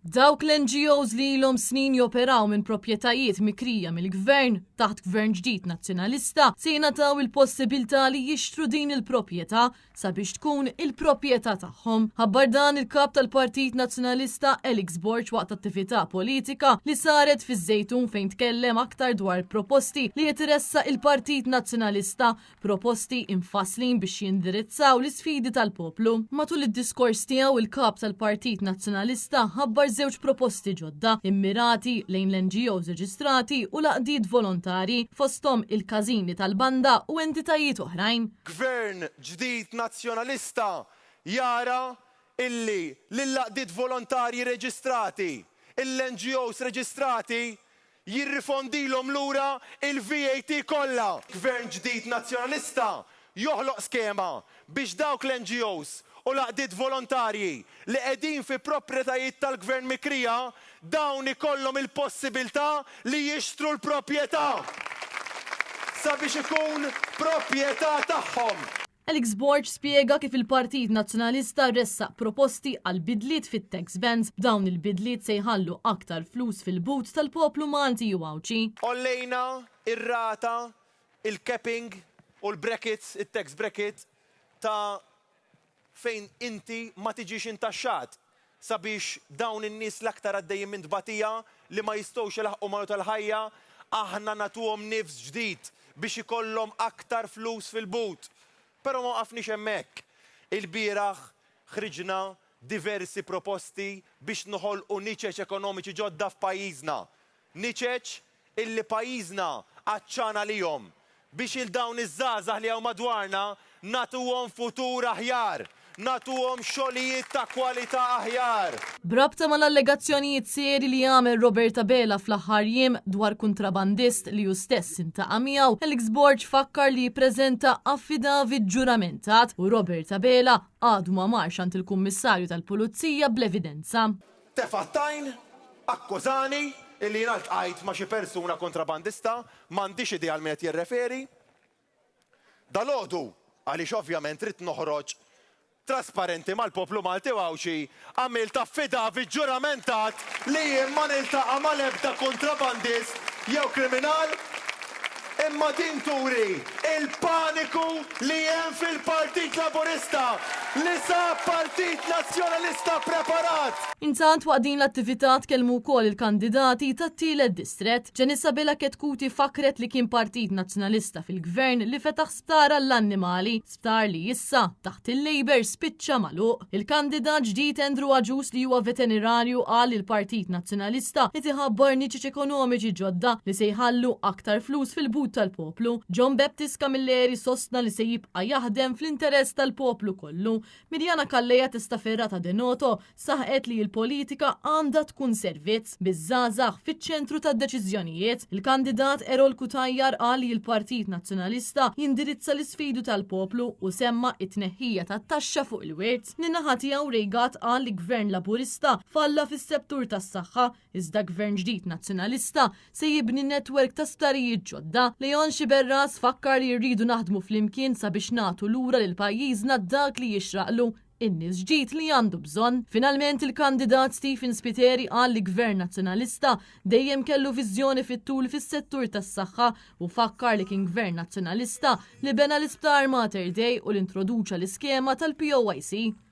Dawk l-NGOs li ilhom snin joperaw minn proprjetajiet mikrija mill-gvern taħt gvern ġdid nazzjonalista se jingħataw il-possibilità li jixtru din il-proprjetà sabiex tkun il-proprjetà tagħhom. Ħabbar dan il-kap tal-Partit Nazzjonalista Elix Borg waqt attività politika li saret fiż-Żejtun fejn tkellem aktar dwar proposti li jitressa il-Partit Nazzjonalista, proposti infaslin biex jindirizzaw l-isfidi tal-poplu. Matul id-diskors tiegħu il-kap tal-Partit Nazzjonalista ħabbar żewġ proposti ġodda immirati lejn l-NGOs reġistrati u laqdiet volontari fosthom il-każini tal-banda u entitajiet oħrajn. Gvern ġdid nazzjonalista jara illi lill-laqdiet volontarji reġistrati, il-NGOs reġistrati jirrifondilhom lura il-VAT kollha. Gvern ġdid nazzjonalista joħloq skema biex dawk l-NGOs u laqdiet volontarji li qegħdin fi proprjetajiet tal-gvern mikrija dawn ikollhom il-possibilità li jixtru l-proprjetà sabiex ikun proprjetà tagħhom. Elix Borg spjega kif il-Partit Nazzjonalista ressaq proposti għal bidliet fit-tax bands b'dawn il-bidliet se jħallu aktar flus fil-but tal-poplu Malti u Għawċi. Ollejna ir-rata, il-capping u l-brackets, it-tax bracket ta' fejn inti ma tiġix intaxxat sabiex dawn in-nies l-aktar għaddejjin minn tbatija li ma jistgħux ilaħqu malu tal-ħajja aħna nagħtuhom nifs ġdid biex ikollhom aktar flus fil-but. Però ma waqafniex hemmhekk. Il-bieraħ ħriġna diversi proposti biex noħolqu niċeċ ekonomiċi ġodda f'pajjiżna. Niċeċ illi pajjiżna għaċċana lihom biex il-dawn iż-żgħażagħ li hawn madwarna nagħtuhom futur aħjar. Natuhom xogħlijiet ta' kwalità aħjar. Brabta mal-allegazzjonijiet seri li jagħmel Robert Abela fl-aħħar jiem dwar kontrabandist li hu stess intaqa' miegħu, Elix Borg fakkar li jippreżenta affidavit ġuramentat u Robert Abela għadu ma marx għand il-Kummissarju tal-Pulizija bl-evidenza. Tefattajn, akkużani illi ngħid ma' xi persuna kontrabandista m'għandix idea għal min qed jirreferi. Dalgħodu għaliex ovvjament trid noħroġ trasparenti mal-poplu Malti u Għawċi għamilt affidavit ġuramentat li jien ma niltaqa' mal-ebda kontrabandist jew kriminal imma din turi il-paniku li hemm fil-Partit Laburista li sa Partit Nazzjonalista preparat. Intant waqt din l-attività tkellmu wkoll il-kandidati tat-tielet distret. Ġenisabela Ketkuti fakret li kien Partit Nazzjonalista fil-gvern li fetaħ sptar għall-annimali, sptar li issa taħt il-Labor spiċċa magħluq. Il-kandidat ġdid Andrew Aġus li huwa veterinarju qal il-Partit Nazzjonalista li tiħabbar niċeċ ekonomiċi ġodda li se jħallu aktar flus fil-but tal-poplu. John Baptist Camilleri sostna li se jibqa' jaħdem fl-interess tal-poplu kollu. Mirjana Kalleja tista' ferrata denoto saħqet li l-politika għandha tkun servizz biż-żgħażagħ fiċ-ċentru tad-deċiżjonijiet. Il-kandidat Erol Kutajjar qal li l-Partit Nazzjonalista jindirizza l-isfidu tal-poplu u semma it-tneħħija tat-taxxa fuq il-wirt. Min-naħa tiegħu Regat qal li gvern Laburista falla fis-settur tas-saħħa iżda gvern ġdid nazzjonalista se jibni netwerk ta' sptarijiet ġodda. Leon Xiberras fakkar li jridu naħdmu flimkien sabiex nagħtu lura lil pajjiżna dak li jixraqlu in-nies ġdid li għandu bżonn. Finalment il-kandidat Stephen Spiteri qal li gvern nazzjonalista dejjem kellu viżjoni fit-tul fis-settur tas-saħħa u fakkar li kien gvern nazzjonalista li bena l-isptar Mater Dei u l-introduċa l-iskema tal-POIC.